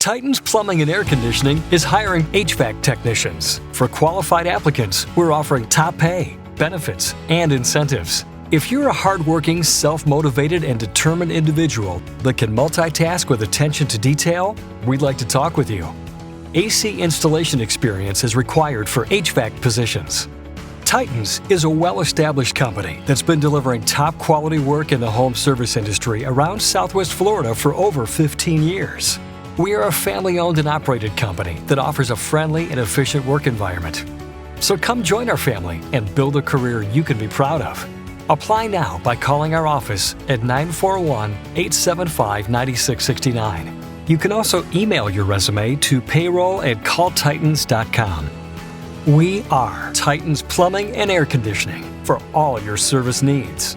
Titanz Plumbing and Air Conditioning is hiring HVAC technicians. For qualified applicants, we're offering top pay, benefits, and incentives. If you're a hardworking, self-motivated, and determined individual that can multitask with attention to detail, we'd like to talk with you. AC installation experience is required for HVAC positions. Titanz is a well-established company that's been delivering top-quality work in the home service industry around Southwest Florida for over 15 years. We are a family-owned and operated company that offers a friendly and efficient work environment. So come join our family and build a career you can be proud of. Apply now by calling our office at 941-875-9669. You can also email your resume to payroll@calltitans.com. We are Titanz Plumbing and Air Conditioning for all your service needs.